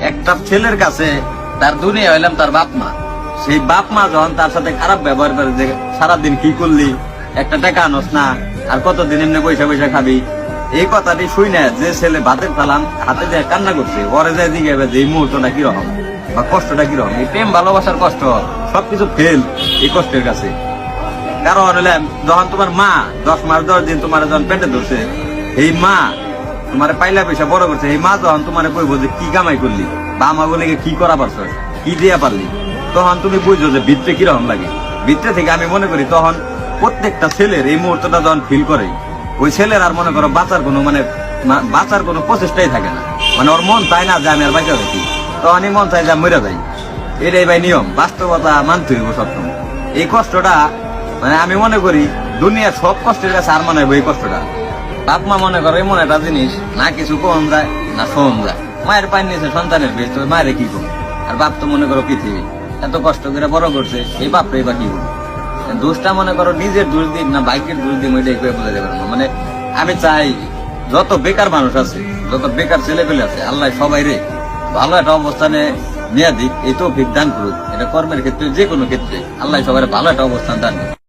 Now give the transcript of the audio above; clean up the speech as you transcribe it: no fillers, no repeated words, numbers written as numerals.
একটা ছেলের কাছে তার দুনিয়া হইলাম তার বাপ মা। সেই বাপ মা যখন তার সাথে খারাপ ব্যবহার করে, যে সারাদিন কি করলি, একটা টাকা আনস না, আর কতদিন এমনি পয়সা পয়সা খাবি, এই কথাটি শুই না যে ছেলে ভাতের থালাম হাতে দিয়ে কান্না করছে, ওরে যায় দিকে যে এই মুহূর্তটা কিরকম বা কষ্টটা কিরকম। এই প্রেম ভালোবাসার কষ্ট সবকিছু ফেল এই কষ্টের কাছে। কারণ হলে যখন তোমার মা 10 মাস 10 দিন তোমার যখন পেটে ধরছে, এই মা তোমার পাইলা পয়সা বড় করছে, এই মা যখন তোমার কইব যে কি কামাই করলি বা আমাগুলিকে কি করা পারছ, কি দিয়া পারলি, তখন তুমি বুঝছো যে ভিতরে কিরকম লাগে। ভিতরে থেকে আমি মনে করি তখন প্রত্যেকটা ছেলের এই মুহূর্তটা যখন ফিল করে, ওই ছেলের আর মনে করো বাঁচার কোনো প্রচেষ্টাই থাকে না। মানে ওর মন চায় না যে আমি আর বাইচা থাকি, তখনই মন চায় যে মরে যাই। এটাই ভাই নিয়ম, বাস্তবতা মানতে হইব সবসময়। এই কষ্টটা মানে আমি মনে করি দুনিয়ার সব কষ্টের কাছে আর মনে হয় এই কষ্টটা। বাপ মা মনে করো এমন একটা জিনিস, না কিছু কম যায় না শোন যায়। মায়ের পায়ের নিচে সন্তানের বেশ, তবে মায়ের কি করবো। আর বাপ তো মনে করো পৃথিবী, এত কষ্ট করে বড় করছে, এই বাপরে বা কি করবো। দোষটা মনে করো নিজের দোষ দিন না ভাগ্যের দোষ দিন, ওইটাই করে বোঝা যাবে না। মানে আমি চাই যত বেকার মানুষ আছে, যত বেকার ছেলে পেলে আছে, আল্লাহ সবাই রে ভালো একটা অবস্থানে নিয়ে দিক, এই তৌফিক দান করুক। এটা কর্মের ক্ষেত্রে যে কোনো ক্ষেত্রে আল্লাহ সবাই ভালো একটা অবস্থান দান করুক।